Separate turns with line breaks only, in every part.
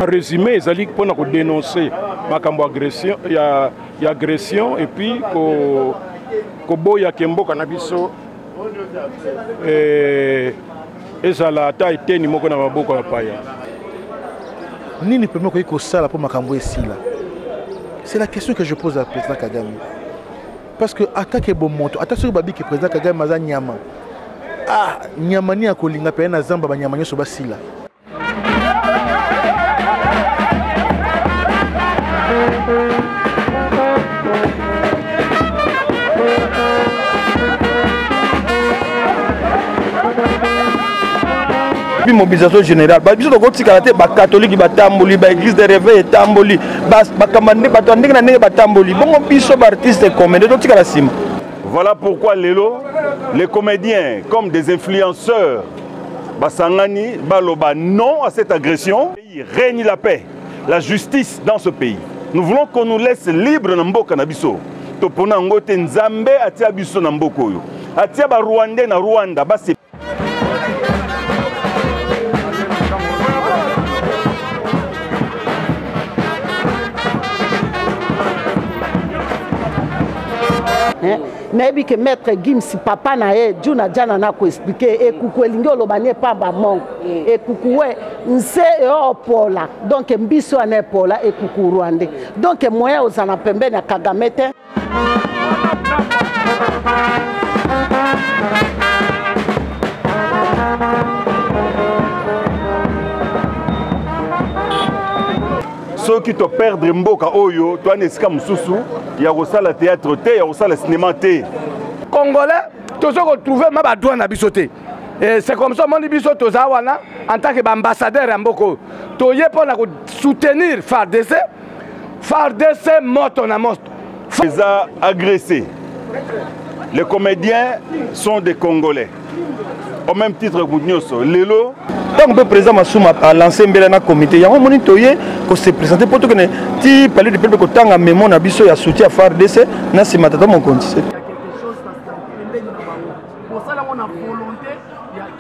résumé ezali pour nous dénoncer makambo agression ya agression et puis ko boya kemboka na biso ezala ta eteni moko na maboko ya paya.
Nini peut me ko sala pour makambo esila? C'est la question que je pose à président Kagame. Parce que attaque bon monto, attaque sur babi que président Kagame maza nyama. Ah, nyama ni akolinga pe na zamba ba nyama nyoso basila.
Puis mobilisation générale. Bah biso ko tika te ba catholique ba tamboli ba église de réveil tamboli ba kamande ba tandika na ndenge ba tamboli. Bongo biso ba artiste comédien to tika la sim.
Voilà pourquoi Lelo, les comédiens comme des influenceurs basangani baloba non à cette agression. Il règne la paix, la justice dans ce pays. Nous voulons qu'on nous laisse libre na mboka na biso. To pona ngote nzambe atia biso na mboko yo. Atia ba Rwandais na Rwanda ba se
nayebi que maître Gims papa na ye juna jana na ko expliquer e kuku elingi olobane pa ba mon e kuku we nse e opola donc mbiso ana epola e kuku Rwandais donc moya ozana pembeni ya Kagame te.
Ceux qui te perdent mboka oyo, toi nesika mususu, ya rosala théâtre te, ya rosala cinéma te.
Congolais, tous ceux qu'on trouve ma badouane na bisoté. Et c'est comme ça mon biso tozawana en tant qu'ambassadeur à Mboko. Toye pour soutenir FARDC. FARDC moto na most.
Les a agressés. Les comédiens sont des Congolais. Au même titre que Nyoso, Lelo.
Donc le président Massouma a lancé un comité. Il y a un monitoyer qui s'est présenté pour tout que si parler du peuple qui a mémoire na biso ya soutien à FARDC, na c'est matata mon compte.
Il y a quelque chose pour ça là on a volonté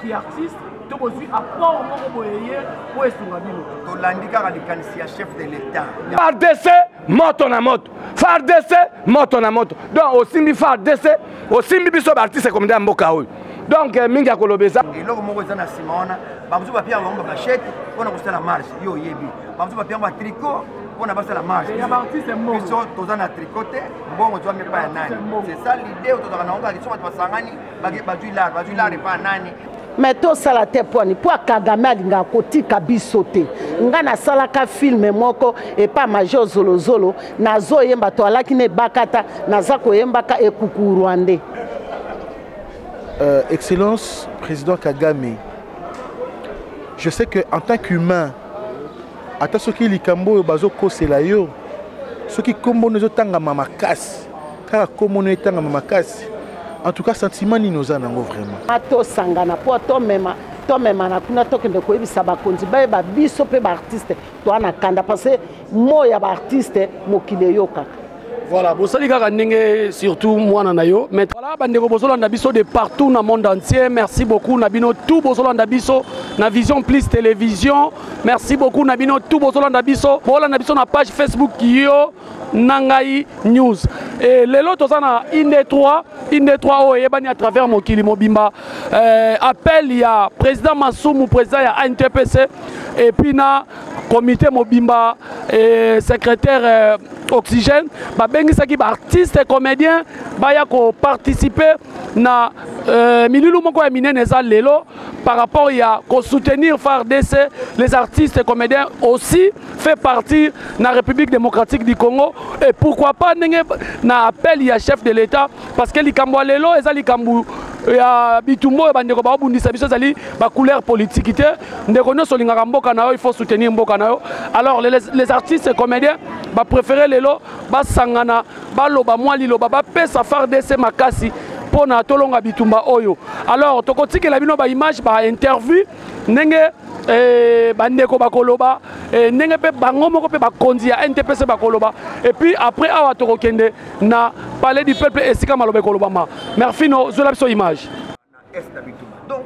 qui artiste tout aussi à part au moyen pour esungabino.
To landika radikalisia chef de l'État.
FARDC moto na moto. FARDC moto na moto. Donc aussi mi FARDC aussi mi biso artiste comme dans mboka oyo. Donc mingi ya kolobeza
eloko moko eza na simona bamuzu bapia bango machette pona kosala marche yo yebi bamuzu bapia ba tricot pona basala marche
ya artiste moko
biso toza na tricoté mbongo toa mepa ya nani c'est ça l'idée autoza na ngo aliso bato basangani bazwi l'art pa nani
mais to sala te poni po Kagame alinga kotika biso te nga na salaka film moko et pas Major Zolozolo nazo yemba to alaki ne bakata naza ko yembaka ekuku Rwandais.
Excellence, président Kagame, je sais qu'en tant qu'humain, à ce qui est Kambo et Bazoko Selayo, ce qui combo nous tanga mamakas, car comme on est tanga mamakas, en tout cas, sentiment ni nous en avons vraiment.
Ato sangana po to mema na kuna to kende ko ebisa ba konzi ba biso pe ba artiste to ana kanda parce que mo ya ba artiste mokile yoka.
Voilà, bosali kaka ndenge surtout mwana na yo. Mais voilà, bandeko bozolanda biso de partout dans le monde entier. Merci beaucoup Nabino tout bozolanda biso na Vision Plus télévision. Merci beaucoup Nabino tout bozolanda biso. Bolanda biso na page Facebook yo Nangai News. Et lelo tozana inde 3 o yebani à travers mokili mobimba. Appel il y a président Massoumou, président ya NTPC et puis na comité mobimba et secrétaire Oxygène ba bengi saki ba artiste et comédien ba ya ko participer na mililu moko ya minene za lelo par rapport ya ko soutenir FARDC. Les artistes et comédiens aussi fait partie de la République démocratique du Congo et pourquoi pas na appel ya chef de l'État parce que likambo lelo eza likambo ya bitumbo bandeko ba bundisa biso zali ba couleur politique te ndeko nyonso lingaka mboka na yo il faut soutenir mboka na yo. Alors les artistes et comédiens ba préférer lelo ba sangana ba loba mwa liloba ba pesa FARDC makasi pona tolonga bitumba oyo. Alors tokotikela bino ba image ba interview ndenge bandeko bakoloba ndenge pe bango moko pe bakonzi ya NTPC bakoloba et puis après awa tokokende na palais du peuple esika maloba kolobama. Merci no zola biso image.
Donc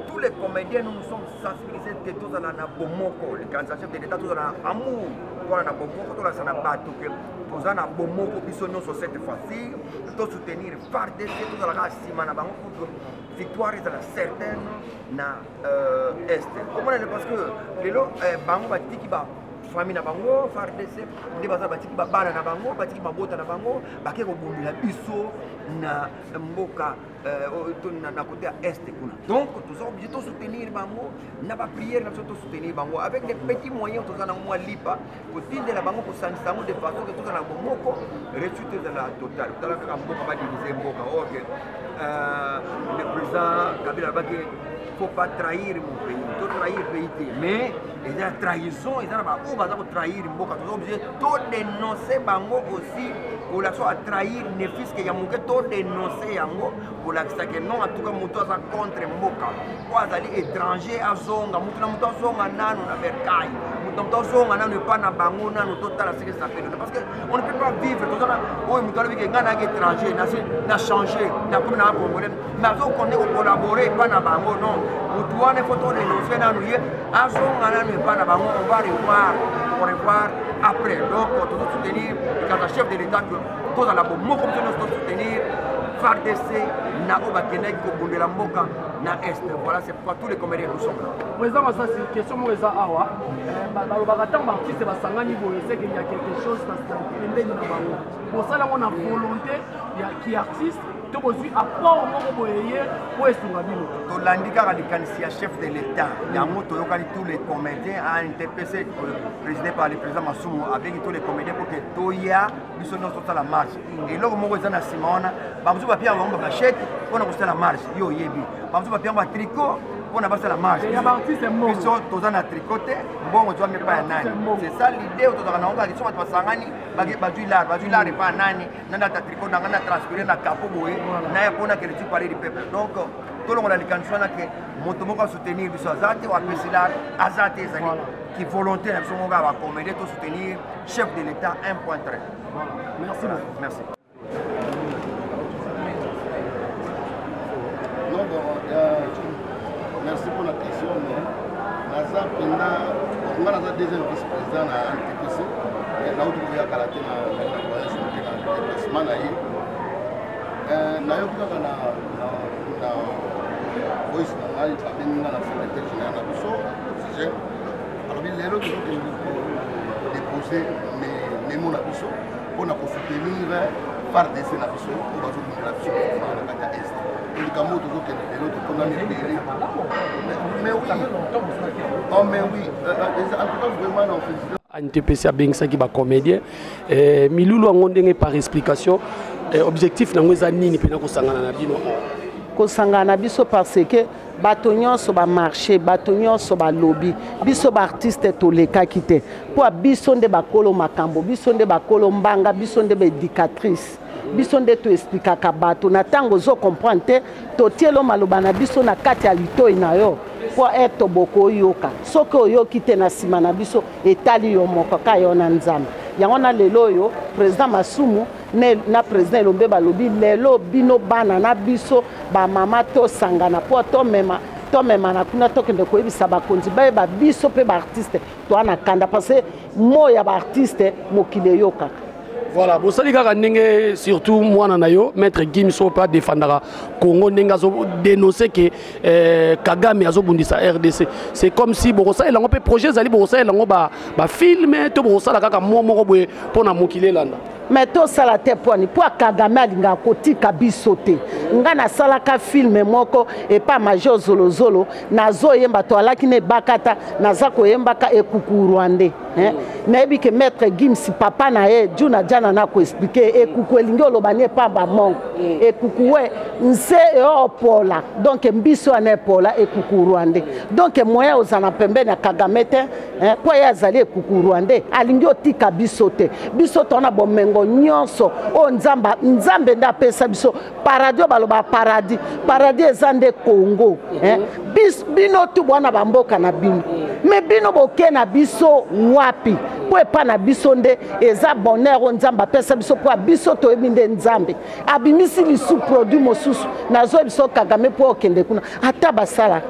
tous les comédiens nous sommes sensibilisés que tous na bomoko le candidat chef de l'état tous na amour pour na bomoko tous na bato que tous na bomoko biso non sur cette facile tout soutenir FARDC tous na sima na bango pour victoire est certaine na est comment parce que lelo bango batiki ba famille na bango FARDC nde baza batiki ba bana na bango batiki mabota na bango bake ko bombela biso na mboka na côté est kuna donc tous sommes obligés de soutenir bango na ba prière na surtout soutenir bango avec des petits moyens tous na moi lipa côté de la bango pour sanisa de façon que tous na bomoko réussite de la totale dans la mboka ba diviser mboka OK le président Kabila Bake faut pas trahir mon pays tout trahir le pays mais il y a trahison il y a ba trahir mboka tous obligés de dénoncer bango aussi pour la soit trahir ne fils que ya moke to dénoncer yango pour la que non en tout cas muto za contre mboka kwa zali étranger azonga muto na muto azonga nanu na berkai muto azonga nanu pas na bango nanu total ce que ça fait parce que on ne peut pas vivre tout ça oh muto avec ngana étranger na changer na comme na congolais mais on connaît collaborer pas na bango non muto wana faut to dénoncer nanu ye azonga nanu pas na bango on va revoir après donc tout soutenir le chef de l'état que tout dans la bombe comme nous soutenir FARDC na obakenaki ko bundela mboka na est voilà c'est pourquoi tous les comédiens nous sommes là
président Massasi question mo eza awa balobaka tant artiste basangani boye c'est qu'il y a quelque chose parce que ndenge na bango pour ça là on a volonté qui artiste to bozui apport moko boye pour esunga bino
to landika likanisi ya chef de l'état yango to yokani tous les comédiens à interpellé présidé par le président Masumu avec tous les comédiens pour que toya biso non tota la marche et loko moko eza na simona bamuzu ba pia ngomba machette pona ko la marche yo yebi bamuzu ba pia ba tricot pona ba la marche
ya ba artiste mo
biso toza na tricoté mbongo tu pas ya nani c'est ça l'idée to toza na onga ki soma basangani bazui la pas nani nana ta tricot na ngana transpirer na capo boye na ya pona que tu parler du peuple donc tout le monde a les candidat que moto moko soutenir biso azate ou apesilar azate ezali qui volontaire biso moko va commander to soutenir chef de l'état 1.3
merci beaucoup
merci.
Non, bon, merci pour la question, mais Naza Penda, on a un deuxième vice-président à NTPC, et là où il y a Kalaté dans le voyage sur le déplacement. Nayo kutoka na voice na ngai abenga na secrétaire général na biso sujet alors lelo tout que déposer memo na biso pour na soutenir FARDC na biso pour bazo na biso na kata est le camo tout que lelo tout na libéré mais oui oh mais oui en tout cas vraiment on fait
NTPC abengisaki ba comédien milulu yango ndenge par explication objectif nango eza nini pena kosangana na bino
kosangana na biso parce que bato nyonso ba marché bato nyonso ba lobby biso ba artiste tolekaki te po biso nde bakolo makambo biso nde bakolo mbanga biso nde ba éducatrice biso nde to expliquaka bato na tango zo comprendre te totielo maloba na biso na kati ya litoi na yo po eto boko yoka soki oyoki te na sima na biso etali yo moko ka yo na nzambe yango na lelo yo président Masumu na président Elombe balobi lelo bino bana na biso ba mama to sangana po to mema na kuna tokende koyebisa bakonzi bayeba biso mpe ba artiste to ana kanda parce que moya ba artiste mokile yoka.
Voilà, vous savez que surtout moi nayo maître Gim Sopa défendra Congo nenga zo dénoncer que Kagame azo bundisa RDC. C'est comme si Borosa elango pe projet zali Borosa elango ba filmer to Borosa la kaka momo boye pona mokile landa.
Mais to sala te poni po Kagame alinga kotika biso te. Nga na sala ka film moko et pas major zolozolo nazo yemba to alaki ne bakata naza ko yemba ka ekuku Rwandais. Nayebi ke maître Gim si papa na ye juna jana na ko expliquer ekuku elingi olobanie pamba mongo ekuku we nse opola donc mbiso ane pola ekuku Rwandais donc moya ozana pembeni ya Kagame te po ya azali ekuku Rwandais alingi otika biso te biso tona bomengo nyonso o nzambe nda pesa biso paradis baloba paradis ezande Congo bino tu bwana bamboka na bino me bino boke na biso wapi po epa na biso nde eza bonheur o nzamba pesa biso po biso toyebi nde nzambe abimisi lisu produit mosusu nazo biso Kagame po okende kuna ata basala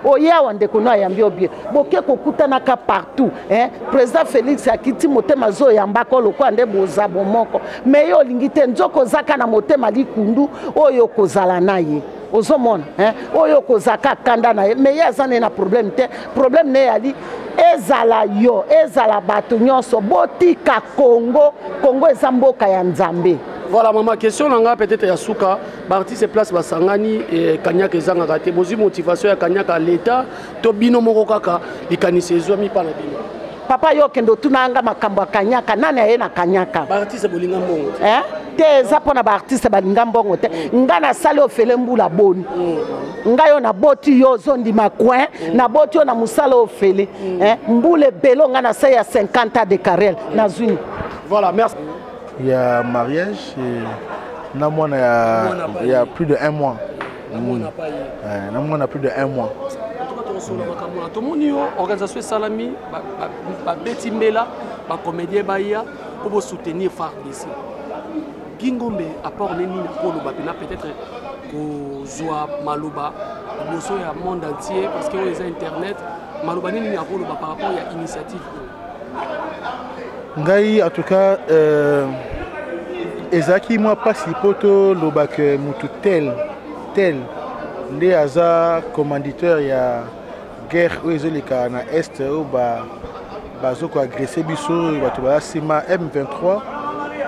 oya ndeko no ayambi obie boke kokutanaka partout hein président Félix akiti motema zo yambako lokwa nde boza bomoko mais yo olingi te nzoko zaka na motema likundu oyo kozala na ye ozomona hein oyo kozaka kanda na ye mais ye azane na problème te problème ne yali ezala yo ezala bato nyonso botika Congo eza mboka ya Nzambe.
Voilà maman, question nanga peut-être ya suka artiste place basangani et kanyaka ezanga kate bozi motivation ya kanyaka l'état to bino moko kaka likanisi ezwami pa na bino.
Papa yo kendo tunanga makambo kanyaka nani aye na kanyaka
ba artiste bolinga mbongo
hein te eza pona ba artiste balinga mbongo te nga na sale ofele mbula boni nga yo na boti yo zondi macoin na boti yo na musala ofele hein mbule belo nga na sa ya 50 ans de carrière na zuni. Voilà, merci.
Il y a mariage et il y a plus de 1 mois. On a plus de 1 mois.
Tout le monde organisation Salami, Betty Mela, comédien Bahia pour soutenir FARDC. Gingombe apport Neni pour le Bapina peut-être que Zoa Malouba, le monde entier parce que les internet, Malouba Neni pour le par rapport à l'initiative.
Ngai en tout cas ezaki moi pas si poto lobak mutu tel nde aza commanditeur ya guerre oyo ezoleka na est oyo bazoko agressé biso bato basima M23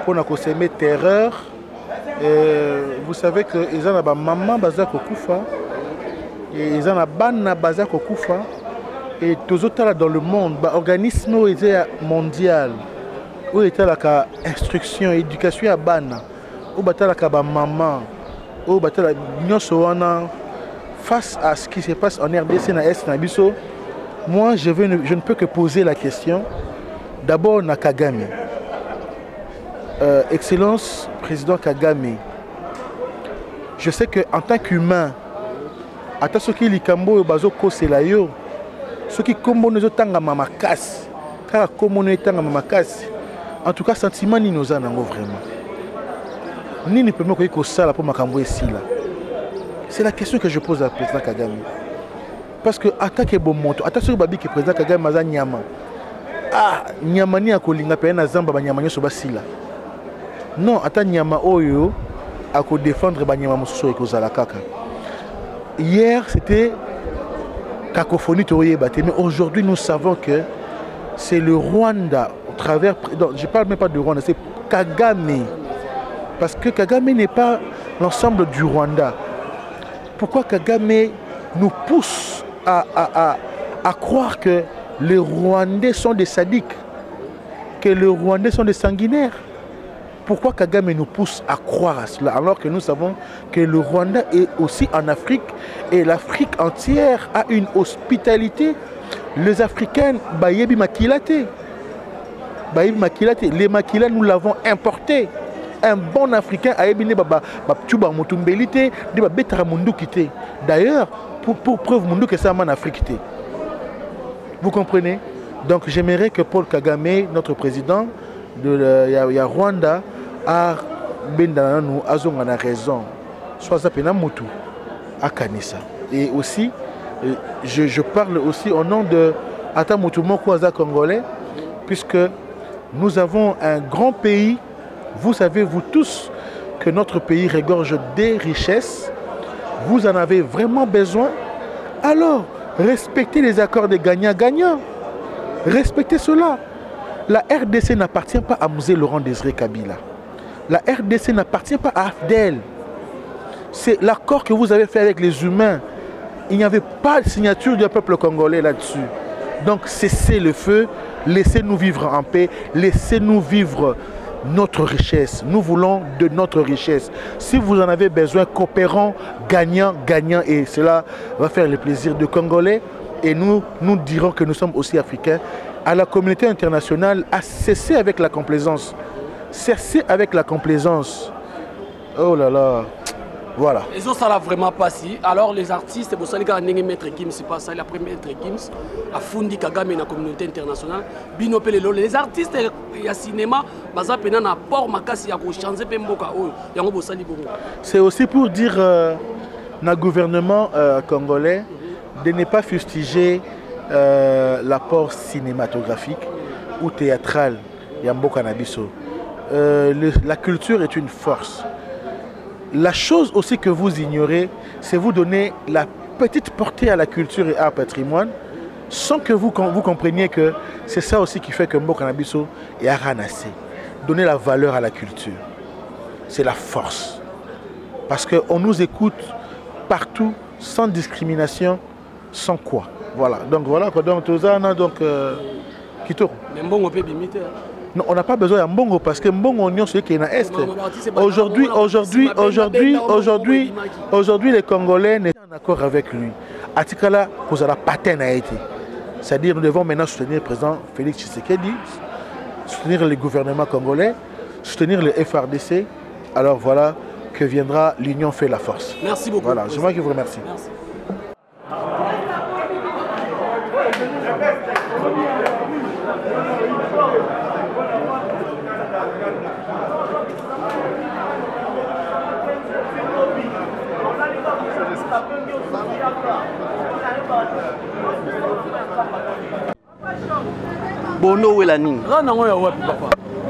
mpona koseme terreur. Vous savez que eza na bamama baza kokufa eza na bana baza kokufa et tozotala dans le monde organisme oyo eza mondial où était la instruction, éducation à bana, où était la maman, où était la face à ce qui se passe en RDC na Est na biso. Moi je ne peux que poser la question d'abord na Kagame. Excellence président Kagame. Je sais que en tant qu'humain, ata soki likambo bazo kosela yo, soki kombo nezo tanga mamakasi, kaka kombo nezo tanga mamakasi. En tout cas, sentiment ni nous en avons vraiment. Ni ne peut pas que ça pour makambo ici là. C'est la question que je pose à président Kagame. Parce que attaque bon moto, attaque sur babi que président Kagame maza nyama. Ah, nyama ni akolinga pe na zamba ba nyama nyoso basila. Non, ata nyama oyo ako défendre ba nyama mosusu ekozala kaka. Hier, c'était cacophonie toyé baté, mais aujourd'hui nous savons que c'est le Rwanda au travers, non, je ne parle même pas de Rwanda, c'est Kagame. Parce que Kagame n'est pas l'ensemble du Rwanda. Pourquoi Kagame nous pousse à croire que les Rwandais sont des sadiques, que les Rwandais sont des sanguinaires? Pourquoi Kagame nous pousse à croire à cela alors que nous savons que le Rwanda est aussi en Afrique et l'Afrique entière a une hospitalité? Les Africains, Bayebi Makilate. Les Makila, nous l'avons importé. Un bon Africain a ébiné Tuba Motumbelite, de Betra Mundu Kité. D'ailleurs, pour preuve Mundu que c'est en Afrique. Vous comprenez? Donc j'aimerais que Paul Kagame, notre président de Rwanda, a nous a raison. Soit ça pena Mutu à Kanissa. Et aussi, je parle aussi au nom de Ata Mutumoko Aza Congolais, puisque nous avons un grand pays. Vous savez, vous tous, que notre pays regorge des richesses. Vous en avez vraiment besoin. Alors, respectez les accords de gagnant-gagnant. Respectez cela. La RDC n'appartient pas à Musée Laurent Désiré Kabila. La RDC n'appartient pas à AFDEL. C'est l'accord que vous avez fait avec les humains. Il n'y avait pas de signature du peuple congolais là-dessus. Donc cessez le feu, laissez-nous vivre en paix, laissez-nous vivre notre richesse. Nous voulons de notre richesse. Si vous en avez besoin, coopérons, gagnant, gagnant, et cela va faire le plaisir de Congolais. Et nous dirons que nous sommes aussi africains. À la communauté internationale, à cesser avec la complaisance. Cessez avec la complaisance. Oh là là. Voilà.
Et ça l'a vraiment pas si. Alors les artistes, vous savez quand Maître Gims, c'est pas ça, la première Maître Gims a fondé Kagame dans la communauté internationale. Binopelelo, les artistes, il y a cinéma, baza pena na port makasi ya ko changer pe mboka oyo. Yango bosali bongo.
C'est aussi pour dire na gouvernement congolais, de ne pas fustiger l'apport cinématographique ou théâtral Yambo Canabiso. La culture est une force. La chose aussi que vous ignorez, c'est vous donner la petite portée à la culture et à patrimoine sans que vous compreniez que c'est ça aussi qui fait que Mbo Canabiso est à ranasser. Donner la valeur à la culture. C'est la force. Parce qu'on nous écoute partout, sans discrimination, sans quoi. Voilà. Donc voilà, donc tout ça, donc Kito.
Mais Mbongo peut limiter.
Non, on n'a pas besoin de Mbongo parce que Mbongo on est qui est dans l'Est. Aujourd'hui, les Congolais n'est pas en accord avec lui. Atikala, vous avez la patine a été. C'est-à-dire nous devons maintenant soutenir le président Félix Tshisekedi, soutenir le gouvernement congolais, soutenir le FRDC. Alors voilà que viendra l'union fait la force.
Merci beaucoup.
Voilà, c'est moi qui vous remercie.
Merci.
Bono Welani.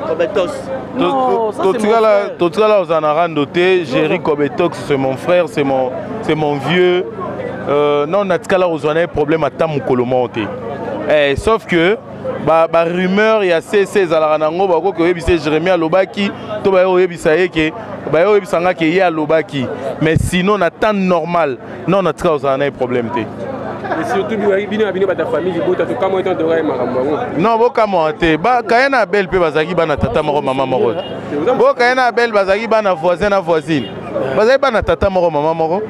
Kobetos. Totikala aux Anarandoté, Jerry Kobetox, c'est mon frère, c'est mon vieux. Non, Natikala aux Anarandoté, problème à Tamukolomonte. Sauf que, rumeur, il y a ces Alaranango, que Jérémy Alobaki, mais sinon, on a temps normal. Non, Natikala aux Anarandoté, problème.
Et surtout, ta famille,
non, Kayana Belle peut bazaki bana tata moro maman moro. Kayana Belle bazaki bana voisin na voisine. Bazaki bana tata moro maman moro.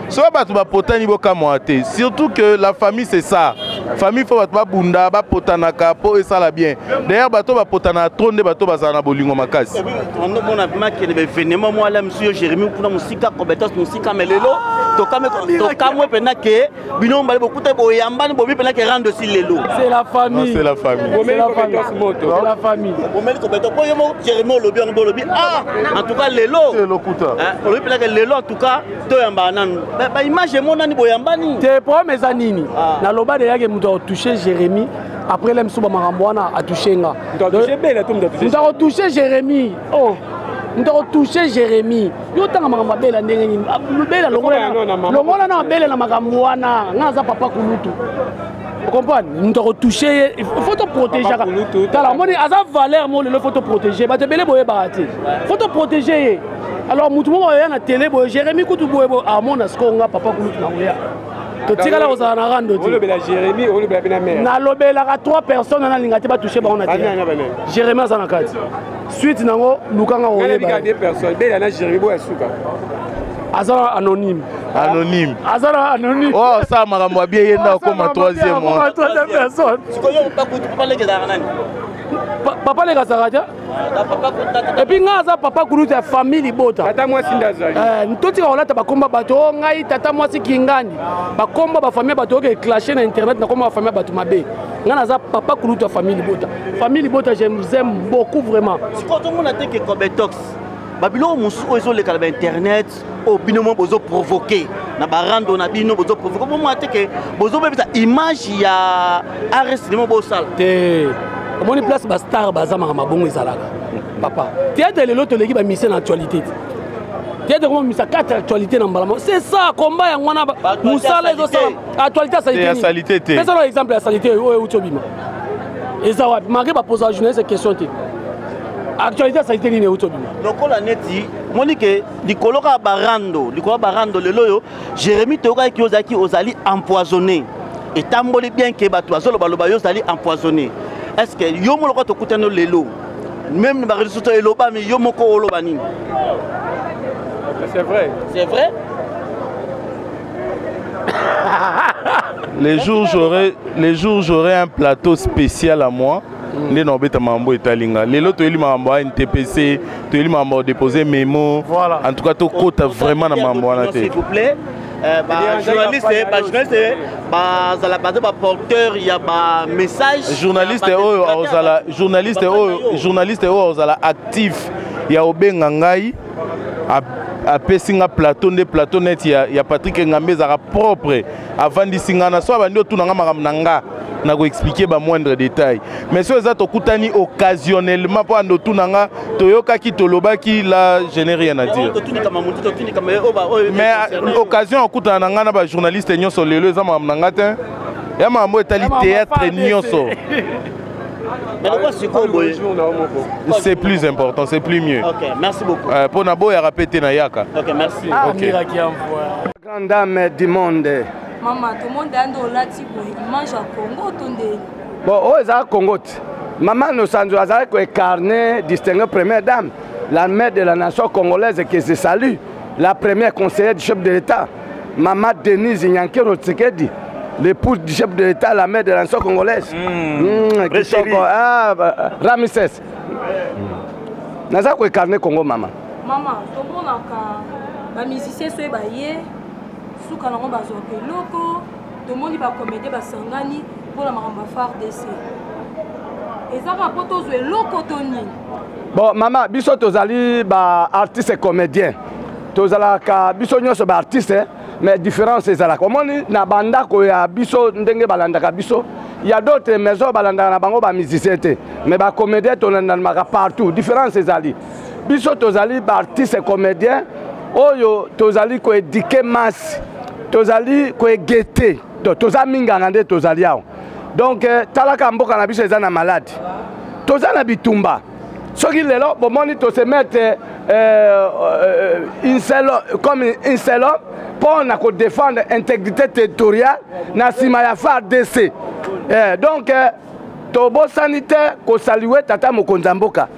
Soit batu ba potani boka moate. Surtout que la famille c'est ça. Famille faut batu ba bunda ba potana kapo et ça la bien. D'ailleurs bato ba potana tronde bato bazana bolingo makasi.
On a marqué les événements moi là monsieur Jérémy pour musika Kobetos musika melelo. Tokamwe pena ke binomba beaucoup de boyamba ni bobi pena ke rendre aussi lelo.
C'est la famille.
C'est la famille.
C'est la famille.
En tout cas, Lelo. Lelo, en tout cas, image mon ani boyambani.
Tes problèmes anini. Na loba de yage muto toucher Jérémy. Après l'aime souba marambouana a touché nga. Nous avons touché Jérémy. Oh. Nous avons touché Jérémy. Nous avons maramba bela ndenge. Bela longola na bela na marambouana. Nga za papa kulutu. Vous comprenez? Nous avons touché, il faut te protéger. Il faut te protéger. Il faut te protéger. Alors, nous avons la télé, Jérémy Koutoubou, Amon, Askonga, papa Koutoubou. Tu tires là aux Anarandos.
Jérémy, on le mère.
Na lobela 3 personnes na lingati ba toucher ba on a dit. Jérémy Azanakati. Suite nango Lukanga on
est ba. Des personnes, bela na Jérémy bo asuka.
Azara anonyme.
Anonyme.
Azara anonyme.
Oh, ça m'a renvoyé bien yenda comme ma troisième mois.
Troisième personne. Papa les Gazaraja. Et puis ngaza papa kulu ta famille bota.
Tata moi sindaza.
Ntoti on ta bakomba bato ngai tata moi sikingani. Bakomba ba famille bato ke clasher na internet na komba famille bato mabe. Ngana za papa kulu ta famille bota. Famille bota j'aime beaucoup vraiment.
Si quand on a dit que Kobetox Babilo musuko ezo le kalba internet au binomo bozo provoquer na barando na bino bozo provoquer pour moi que bozo bebisa image ya arrêtement bo sal
te moni place ba star bazama mabongo ezalaka papa théâtre lelo to leki ba mission en actualité théâtre comme mission 4 actualité na mbalama c'est ça combat ya ngwana musala ezo sala actualité
salité te
mais ça un exemple ya salité o utobima ezawa marqué ba poser journaliste question te actualité ça a été liné autour.
Donc on a neti, monique, l'icologa barando le loyo, Jérémy Toga qui osaki osali empoisonné. Et tamboli bien que bato azolo baloba yo osali empoisonné. Est-ce que yo moloko to kutano lelo? Même ba réseau eloba mais yo moko olobani.
C'est vrai.
C'est vrai?
Les jours j'aurai un plateau spécial à moi. Les nobeta mambo etalinga. Les lots eli mambo a NTPC, tu eli mambo déposer mémo.
Voilà.
En tout cas to côte vraiment na mambo na té.
S'il vous plaît. Journaliste, la base porteur, il y a un message.
Journaliste osala actif ya obenga ngai apesi nga plateau nde plateau net ya Patrick Ngambe ezaka propre avandisi nga na so abandi otuna nga makambo na nga na koexpliquer ba moindre détail mais so eza tokutani occasionnellement mpo ando otuna nga toyokaki tolobaki là je n'ai rien à dire mais occasion okutana na nga na ba journaliste nyonso lelo eza makambo na nga te ya makambo etali théâtre nyonso. C'est plus important, c'est plus mieux.
Ok, merci beaucoup.
Pour Nabo, il y a répété Nayaka.
Ok, merci.
Okay.
Grande dame du monde.
Maman, tout le monde est là, il mange à Congo.
Bon, oh, c'est Congo. Maman, nous avons incarné, distingué première dame, la mère de la nation congolaise qui se salue, la première conseillère du chef de l'État, Maman Denise Nyankero Tsekedi. L'épouse du chef de l'État, la mère de la nation congolaise. Ramesses. Naza ko incarné Congo maman.
Maman, tout le monde a un musicien soye baye, souka nango bazoke loko, tout le monde va comédie basangani pour la maramba phare d'essai. Et ça va pas tous loko toni.
Bon maman, biso tozali ba artiste et comédien. Tozala ka biso nyonso ba artiste. Mais différence c'est ça. Comme on na banda ko ya biso ndenge balanda ka biso, il y a d'autres maisons balanda na bango ba musicien te. Mais ba comédien to na maka partout. Différence c'est ça. Biso tozali ba artiste et comédien, oyo tozali ko éduquer masse. Tozali ko guetter. Donc toza minga ngande tozali yao. Donc talaka mboka na biso ezana malade. Tozana bitumba. Soki lelo bomoni to se mettre comme un seul homme pour défendre l'intégrité territoriale na sima ya FARDC. Donc tobo sanitaire ko saluer tata Mokonzamboka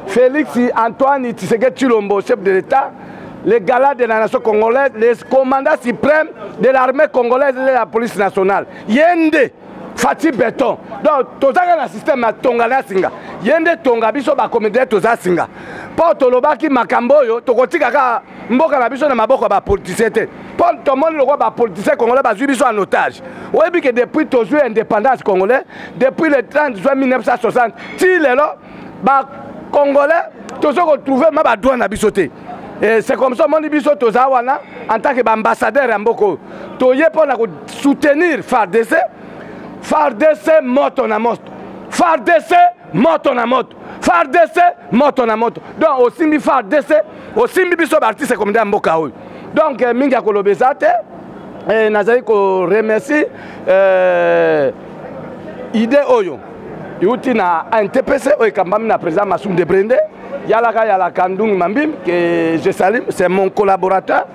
Félix Antoine Tshisekedi Tshilombo, chef de l'État, les galas de la nation congolaise, les commandants suprêmes de l'armée congolaise et de la police nationale. Yende Fati Béton. Donc, tozaga na système à Tongana Singa. Yende Tonga biso ba comédien toza Singa. Po tolobaki makamboyo, tokotika ka mboka na biso na maboko ba politicien te. Po to monde le ba politicien congolais ba zui biso en otage. Oyebi que depuis tozu indépendance congolais, depuis le 30 juin 1960, ti lelo ba congolais tozo retrouver ma ba droit na biso te. Et c'est comme ça mon biso toza wana en tant que ambassadeur mboko. Toye pour na soutenir FARDC. FARDC moto na moto. FARDC moto na moto. FARDC moto na moto. Donc aussi mi FARDC, aussi mi biso artiste comme dans mboka oyo. Donc mingi ya kolobeza te et nazali ko remercier idée oyo. Yuti na NTPC oyo kambami na président Massoum de Brende. Yala Kandung Mambim que je salue, c'est mon collaborateur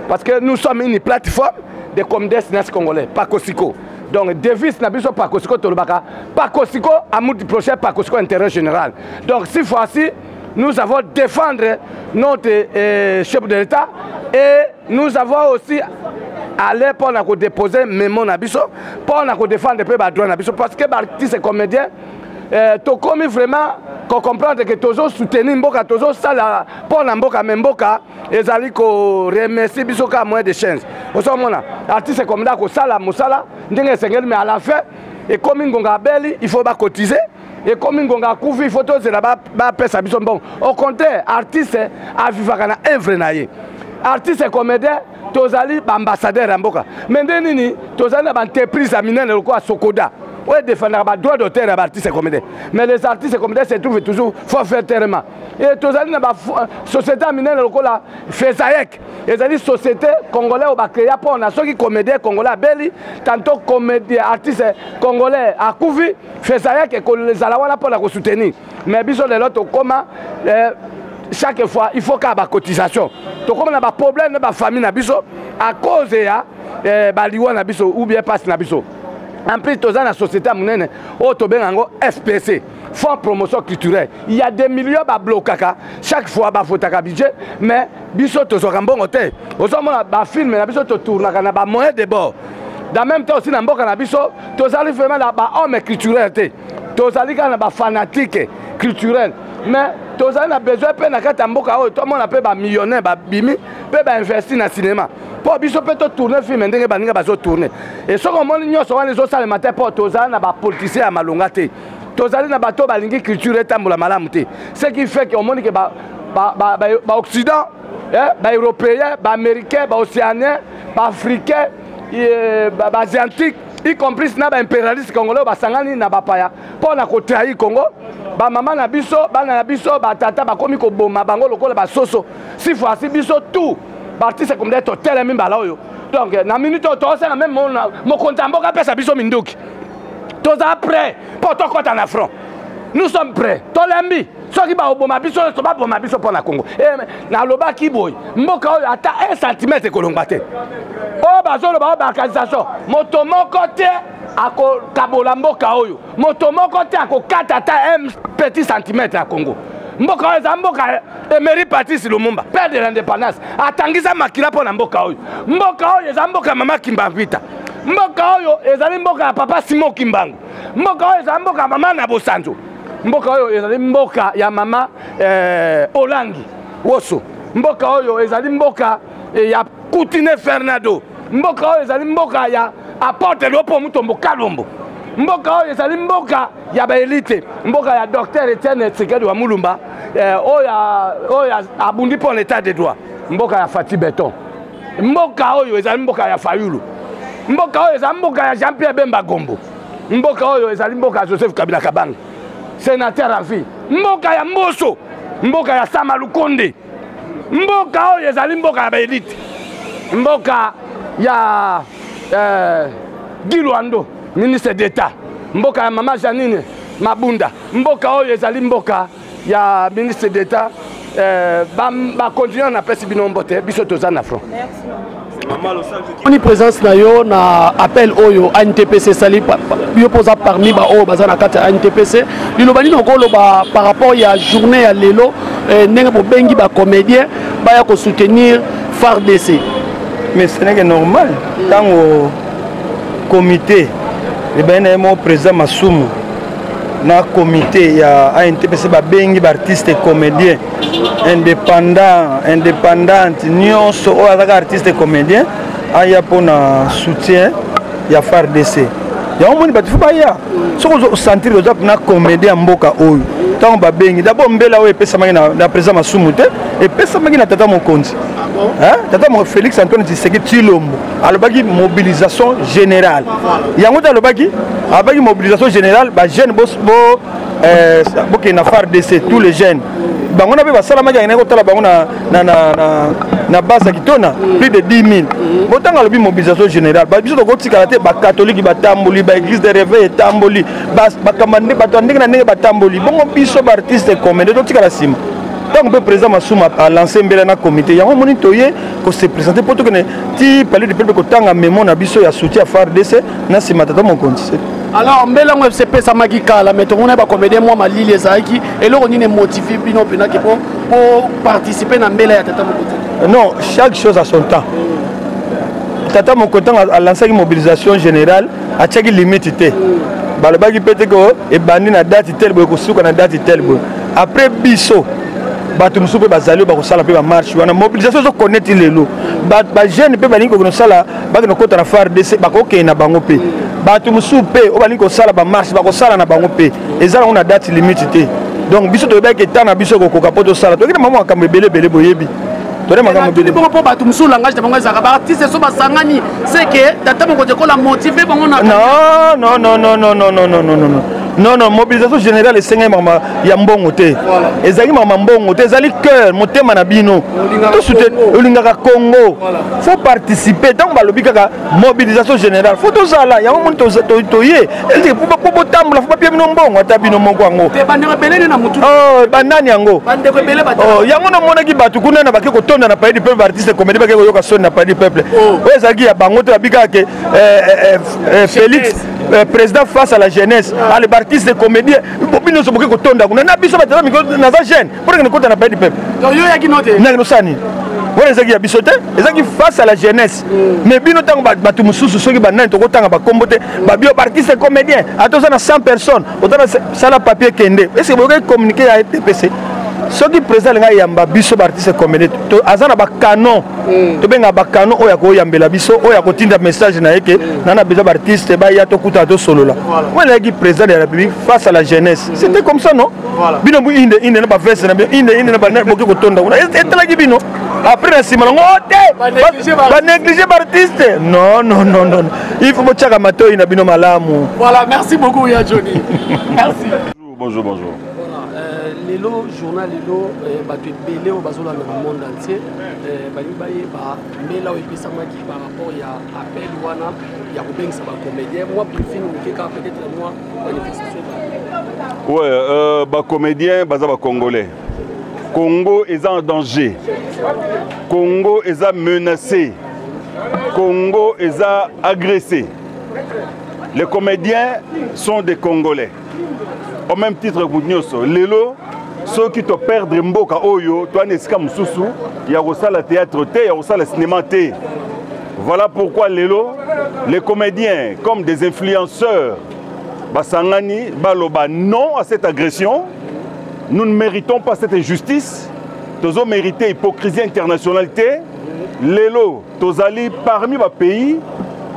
parce que nous sommes une plateforme de comédiens congolais, Pakosiko. Donc, devise n'a pas Pakosiko Tolobaka, Pakosiko, amour du prochain, Pakosiko intérêt général. Donc, cette fois-ci, nous avons défendre notre chef de l'État et nous avons aussi allé pour déposer mémo Nabiso, pour défendre le peuple droit Nabiso, parce que l'artiste comédien, tu commis vraiment qu'on comprend que toujours soutenir Mboka, toujours ça pour Mboka, Mboka, et zali ko remercier bisoka moins de chance. Au moment là, artiste comme ça, ko sala musala, ndenge sengel mais à la fin, et comme ngonga beli, il faut pas cotiser. Et comme ngonga koufi, il faut tous ba pesa biso bon. Au contraire, artiste a vivre na œuvre naie. Artiste comédien, tozali ambassadeur Mboka. Mais nini, tozali na entreprise à minene le quoi Sokoda. Oui, défendre les droits d'auteur et les artistes comédiens. Mais les artistes comédiens se trouvent toujours forfaitairement. Et tous les sociétés américaines, la FESAEC, les sociétés congolaises ont créé pour ceux qui comédiens congolais belli, tantôt comédiens artistes congolais à Kouvi, FESAEC et les alawana pour la soutenir. Mais bisous les autres comment chaque fois il faut qu'il y ait des cotisations. Donc comme on a des problèmes dans la famille à cause de baliwa nabiso ou bien passe nabiso. En plus, dans la société monnaie, au Tobengo FPC, Fonds promotion culturelle. Il y a des millions de blocs. Chaque fois, il faut un budget, mais biso to un bon hôtel. Aux hommes, il film, il biso to tourne, il y a moyen de bord. Dans même temps aussi, dans le biso, tu as vraiment homme culturel, tu as fanatique culturel. Mais tu as besoin de faire tout le monde a millionnaire, bimi, peut investir dans le cinéma. Pour biso peut tourner film ndenge baninga bazo tourner et ce qu'on moni nyoso wana zo sala matin pour tozana na ba politicien ya malonga te tozali na bato balingi culture etambola malamu te ce qui fait que on moni que ba Occident, Européen, Américain, Océanien, Africain, Asiatique, y compris na impérialiste congolais basangani na bapaya pour na kotrahi Congo ba mama na biso bana na biso batata bakomi ko boma bango lokola basoso si fois si biso tout parti c'est comme d'être tel même bala oyo donc na minute to ça même mon kontamboka pesa biso minduki toza prêt pour to kota na front nous sommes prêts tolembi soki ba oboma biso so ba boma biso pour na Congo na loba kiboy mboka oyo ata 1 cm kolongba te o bazolo ba organisation moto moko te ako kabola mboka oyo moto moko te ako kata ata 1 petit centimètre ya Congo mboka oyo za mboka Emery Patrice Lumumba père de l'indépendance atangisa makila po na mboka oyo za mboka mama Kimbavita mboka oyo ezali mboka ya papa Simon Kimbangu mboka oyo za mboka mama na Bosanzo mboka oyo ezali mboka ya mama Olangi Woso mboka oyo ezali mboka ya Kutine Fernando mboka oyo ezali mboka ya Apotre Lopo Mutombo Kalombo mboka oyo ezali mboka ya baelite mboka ya docteur Etienne Tshisekedi wa Mulumba oyo abundi pour l'état de droit mboka ya Fati Beton mboka oyo ezali mboka ya Fayulu mboka oyo ezali mboka ya Jean-Pierre Bemba Gombo mboka oyo ezali mboka ya Joseph Kabila Kabanga sénateur Rafi mboka ya Mboso mboka ya Sama Lukonde mboka oyo ezali mboka ya baelite mboka ya Gilwando ministre d'État mboka ya mama Janine Mabunda mboka oyo ezali mboka ya ministre d'État ba continuer na pesi binombo te biso toza na front.
On présence na yo na appel oyo ANTPC sali yo posa parmi ba o bazana kata ANTPC lilobani nokolo ba par rapport ya journée ya lelo ndenge bo bengi ba comédien ba ya ko soutenir FARDC.
Mais ce n'est que normal tant au comité et ben mon président Masumu na comité ya ANTPC ba bengi ba artiste et comédien indépendante nyonso o azaka artiste et comédien aya pona soutien ya FARDC ya omoni batu ba ya soko sentir oza na comédien mboka oyo tant ba bengi d'abord mbela o epesa mangi na président Masumu te epesa mangi na tata Mokonzi tata mo Félix Antoine Tshisekedi Tshilombo alobaki mobilisation générale yango ta alobaki abaki mobilisation générale ba jeune bo boke na FARDC tous les jeunes bango na be basala maki ngene ko tala bango na base kitona plus de 10 000 botanga alobi mobilisation générale ba biso ko tikala te ba catholique ba tamboli ba église de réveil tamboli ba kamande ba tandinga na ndenge ba tamboli bongo biso ba artiste comédien to tikala sima. Donc le président Massouma a lancé un comité. Il y a un monitoyer qui s'est présenté pour tout le monde. Parler de peuple qui a mémoire na biso ya soutien à FARDC na c'est matata mon compte.
Alors mbela FCP samagika la mais on a pas comédien moi mali les aiki et là on est motivé bino pena qui pour participer na mbela ya tata mon compte.
Non, chaque chose a son temps. Tata mon compte a lancé une mobilisation générale à chaque limite té. Balobaki pété ko et bandi na date telle boy ko suka na date telle boy. Après biso bato musupe bazali ba ko sala pe ba marche wana mobilisation zo connaître lelo ba jeune pe balingo ko sala ba ko kota na FARDC ba ko ke na bango pe bato musupe o balingo sala ba marche ba ko sala na bango pe ezala on a date limite te donc biso to ba ke tana biso ko kapoto sala to kina mama akambe belé boyebi to re makambe belé
bon po bato musu langage de bango ezaka ba artiste so ba sangani c'est que tata mo ko la motiver bango na non,
mobilisation générale est 5 mama ya mbongo te. Ezali mama mbongo te, ezali cœur, motema na bino. Tout soutien olingaka Congo. Faut participer tant balobi kaka mobilisation générale. Faut to sala, ya mo to ye. Elde pour tambola, faut pas bien mbongo ata bino moko ngo.
Te bande rebelle na mutu.
Oh, bandani yango.
Bande rebelle ba.
Oh, yango na mona ki batu kuna na bakeko tonda na pays du peuple artiste comédie bakeko yoka son na pays du peuple. Ouais, ezali ya bango te bika ke Félix président face à la jeunesse, à les artistes de comédien, nous sommes beaucoup de temps. On a besoin de la jeune pour que nous comptons la paix du peuple.
Donc, il y a qui note.
Nous sommes face à la jeunesse. Mais bien autant que nous sommes artistes comédiens, à 100 personnes, autant ça la papier kende. Est-ce que vous pouvez communiquer à TPC? soki président alinga yamba biso baartiste comédien aza na bacanon tobenga bacanon oyo akoyambela biso oyo akotinda message na ye ke nana besoin baartiste baya tokutana tosolola oyo alayaki président de la république face à la jeunesse c'était comme ça non bino bu inde na bavese na inde na boki kotonda kuna etalaki bino après na nsima nango te banéglige baartiste non il faut botiaka matoi na bino malamu.
Voilà, merci beaucoup ya Johnny. Merci.
Bonjour.
Lelo journal lelo bato ebele oyo bazolanda na monde entier balingi bayeba mbela oyo epesamaki par rapport ya appel wana ya kobengisa bacomédien moi briefing moke kaka peut-être moi manifestation
ouais bacomédien baza bacongolais. Congo est en danger, Congo est menacé, Congo est agressé. Les comédiens sont des Congolais. Au même titre que Lelo, ceux qui te perdent mboka oyo, toi neska mususu, il y a aussi le théâtre il y a aussi le cinéma. Voilà pourquoi Lelo, les comédiens comme des influenceurs, basangani, baloba non à cette agression. Nous ne méritons pas cette injustice. Nous avons mérité hypocrisie internationalité. Lelo, tozali parmi les pays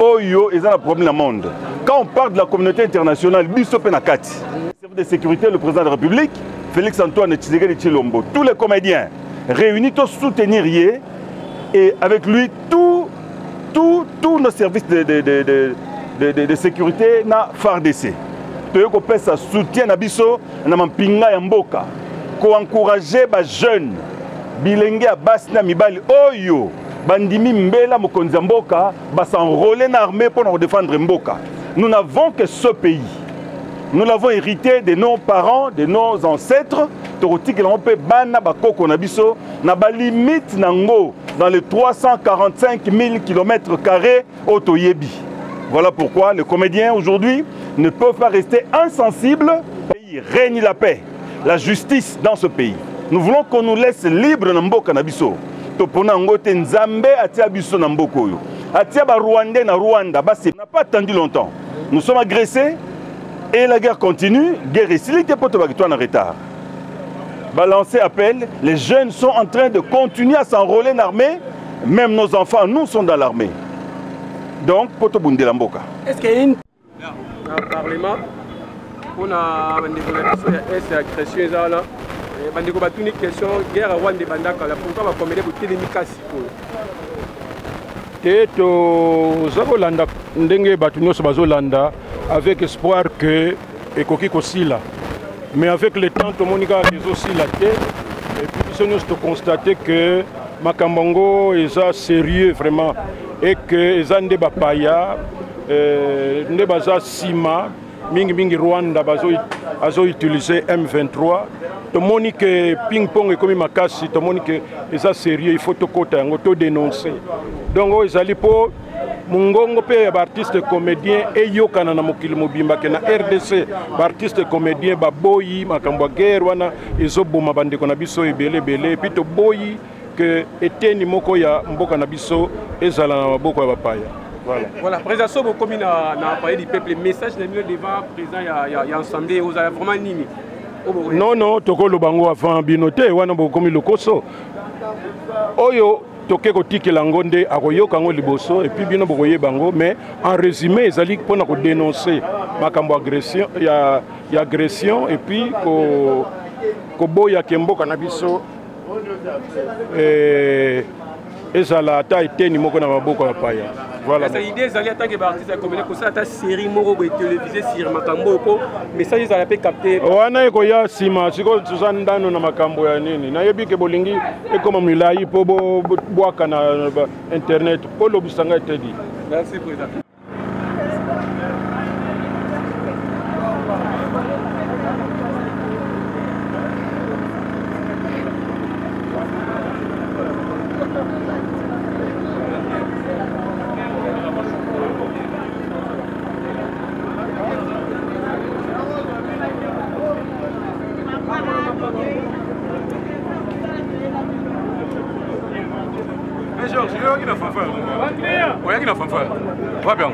oyo ils ont un problème dans le monde. Quand on parle de la communauté internationale, biso penakati. Le service de sécurité, le président de la République, Félix Antoine Tshisekedi Tshilombo, tous les comédiens réunis tous soutenir Yé et avec lui tous nos services de sécurité na FARDC. Toyo kopesa soutien na biso na mampinga ya mboka ko encourager ba jeunes bilenge ya basi na mibali oyo bandimi mbela mokonzi mboka ba s'enrôler na armée pour défendre mboka. Nous n'avons que ce pays. Nous l'avons hérité de nos parents, de nos ancêtres. Toroti que l'on peut bana bakoko na biso na ba limite nango dans les 345 000 km² au Toyebi. Voilà pourquoi les comédiens aujourd'hui ne peuvent pas rester insensibles. Le pays règne la paix, la justice dans ce pays. Nous voulons qu'on nous laisse libres dans Mboka Nabiso. Topona ngote Nzambe atia biso na Mboko yo. Atia ba Rwandais na Rwanda, basi n'a pas attendu longtemps. Nous sommes agressés et la guerre continue. Guerre ici, il était pas en retard. Balancer appel, les jeunes sont en train de continuer à s'enrôler en armée. Même nos enfants, nous, sont dans l'armée. Donc, poto bundela mboka.
Est-ce qu'il y a une Parlement on a des agressions là bandeko batuni question guerre Rwanda bandaka la pourquoi va comméder pour télémikasi
et to zakolanda ndenge batu nyonso bazolanda avec espoir que ekoki kosila mais avec le temps to monika ezosila te et puis biso nyonso to constater que makambongo eza sérieux vraiment et que eza nde bapaya nde baza sima mingi Rwanda bazo utiliser M23 tomoni que ping pong ekomi makasi tomoni que eza sérieux il faut tokota yango to dénoncer donc ezali po mungongo pe ba artiste comédien eyokana na mokili mobimba ke na RDC ba artiste comédien baboyi makambo guerre wana ezoboma bandeko na biso ebele puis to boyi que eteni moko ya mboka na biso ezala na maboko ya bapaya.
Voilà, présentation au commune na parler du peuple message na milieu devant président ya ensemble aux vraiment nini.
Non, tokolo bango avant binote wana bokomi lokoso. Oyo toke kotikela ngonde akoyoka ngo liboso et puis bino bokoye bango mais en résumé ezali pona ko dénoncer makambo agression ya agression et puis ko boya kemboka na biso ezala ata eteni moko na maboko ya paya. Voilà.
Ça idée ezali en tant que artiste comédien ko ça ta série moko bo télévisé sur makambo ko message ezala pe capter.
Wana eko ya sima siko tuzandano na makambo ya nini. Na yebi ke bolingi ekoma milai po bwaka na internet po lobusanga etedi.
Merci président.
Va bien.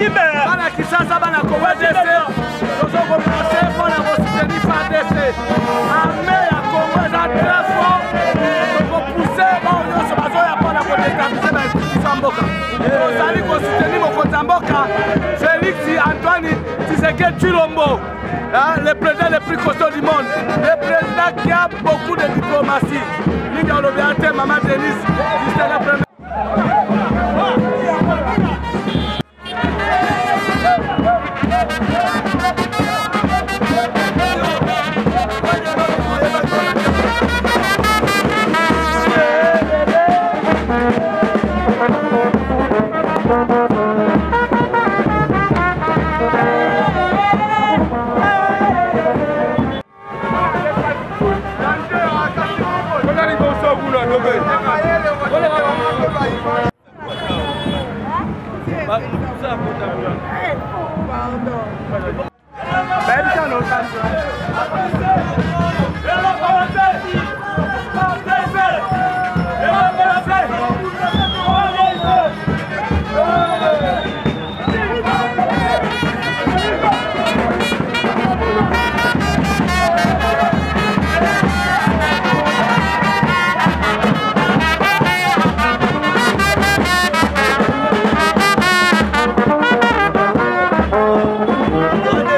Bana Kisasa bana KDC tozo commencer pour la soutenir FARDC. Armée ya Congo eza très fort. Toko pousser ba nyonso bazoya mpona kodéstabiliser ba institution mboka. Tozali kosoutenir mokonzi ya mboka Félix Antoine Tshisekedi Tshilombo, le président le plus costaud du monde, le président qui a beaucoup de diplomatie. Linga olobi Maman Denise, c'est la première.
Good.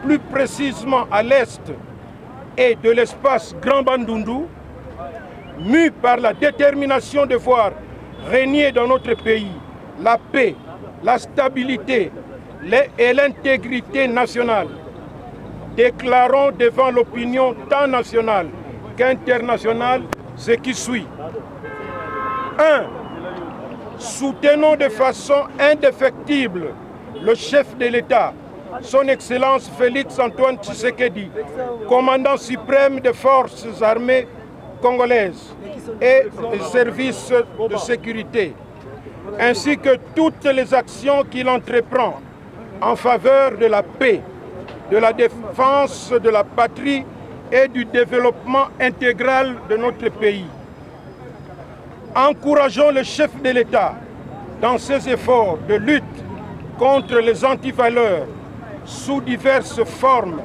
Plus précisément à l'est et de l'espace Grand Bandundu, mû par la détermination de voir régner dans notre pays la paix, la stabilité et l'intégrité nationale, déclarons devant l'opinion tant nationale qu'internationale ce qui suit. 1. Soutenons de façon indéfectible le chef de l'État, son Excellence Félix-Antoine Tshisekedi, commandant suprême des forces armées congolaises et des services de sécurité, ainsi que toutes les actions qu'il entreprend en faveur de la paix, de la défense de la patrie et du développement intégral de notre pays. Encourageons le chef de l'État dans ses efforts de lutte contre les antivaleurs sous diverses formes,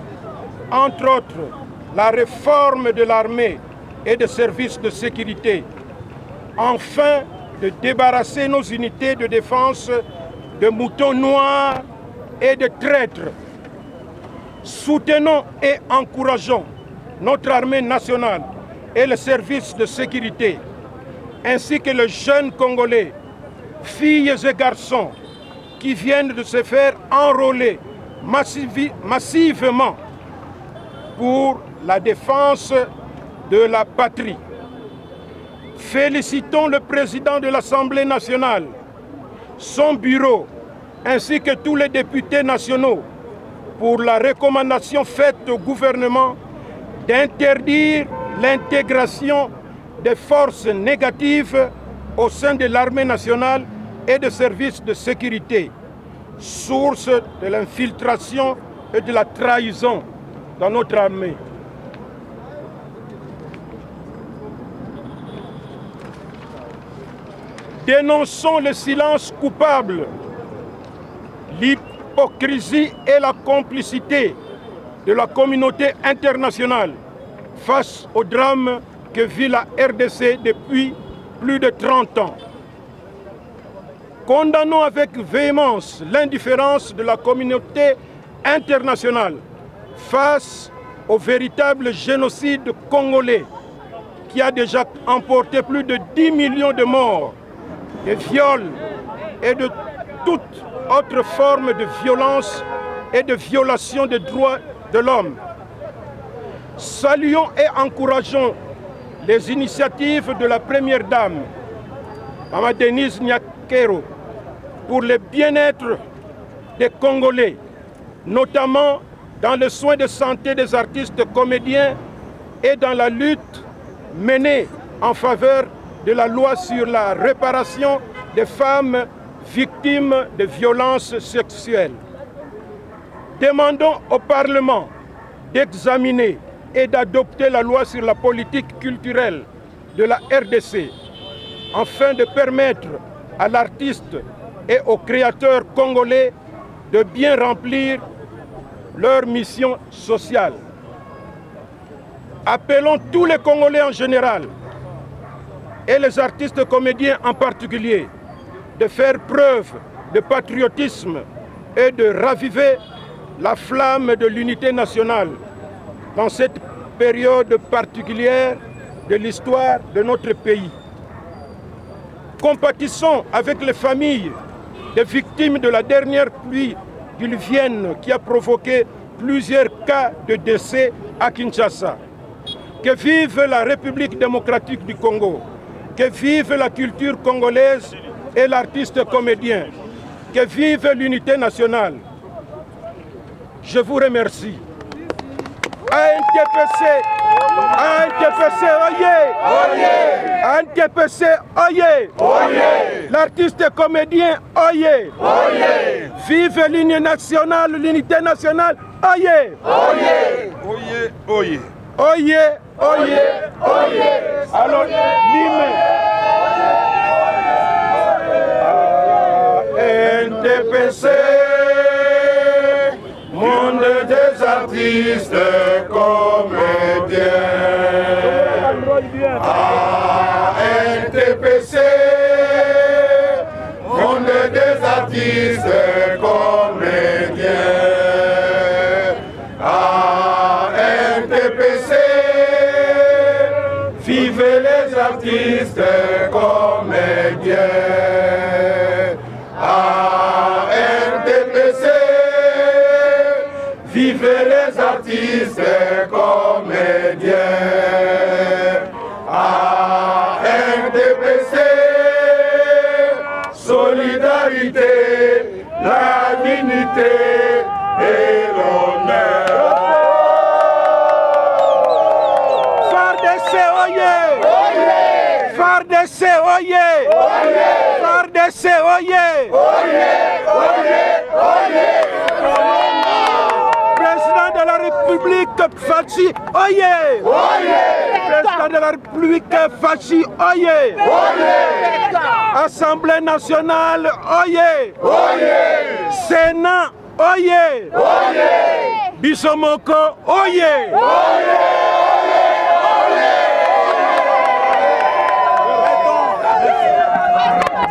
entre autres la réforme de l'armée et des services de sécurité, afin de débarrasser nos unités de défense de moutons noirs et de traîtres. Soutenons et encourageons notre armée nationale et les services de sécurité, ainsi que les jeunes Congolais, filles et garçons, qui viennent de se faire enrôler massivement pour la défense de la patrie. Félicitons le président de l'Assemblée nationale, son bureau, ainsi que tous les députés nationaux pour la recommandation faite au gouvernement d'interdire l'intégration des forces négatives au sein de l'armée nationale et des services de sécurité, source de l'infiltration et de la trahison dans notre armée. Dénonçons le silence coupable, l'hypocrisie et la complicité de la communauté internationale face au drame que vit la RDC depuis plus de 30 ans. Condamnons avec véhémence l'indifférence de la communauté internationale face au véritable génocide congolais qui a déjà emporté plus de 10 millions de morts, de viols et de toute autre forme de violence et de violation des droits de l'homme. Saluons et encourageons les initiatives de la Première Dame, Mme Denise Nyakero, pour le bien-être des Congolais, notamment dans le soin de santé des artistes comédiens et dans la lutte menée en faveur de la loi sur la réparation des femmes victimes de violences sexuelles. Demandons au Parlement d'examiner et d'adopter la loi sur la politique culturelle de la RDC afin de permettre à l'artiste et aux créateurs congolais de bien remplir leur mission sociale. Appelons tous les Congolais en général et les artistes comédiens en particulier de faire preuve de patriotisme et de raviver la flamme de l'unité nationale dans cette période particulière de l'histoire de notre pays. Compatissons avec les familles des victimes de la dernière pluie diluvienne qui a provoqué plusieurs cas de décès à Kinshasa. Que vive la République démocratique du Congo, que vive la culture congolaise et l'artiste comédien, que vive l'unité nationale. Je vous remercie. ANTPC, oyez! ANTPC, oyez! L'artiste comédien, oyez! Vive l'union nationale, l'unité nationale, oyez! Oyez! Alors, Nîmes. NTPC, monde des artistes comédiens. NTPC, monde des artistes comédiens. NTPC, vive les artistes comédiens. NTPC, vive les artistes comédiens. NTPC, solidarité, la dignité et l'honneur. FARDC, oyez! FARDC, oyez! FARDC, oyez! Président de la République, Fachi, oyez! Président de la République, Fachi, oyez! Assemblée nationale, oyez! Sénat, oyez! Bisomoko, oyez!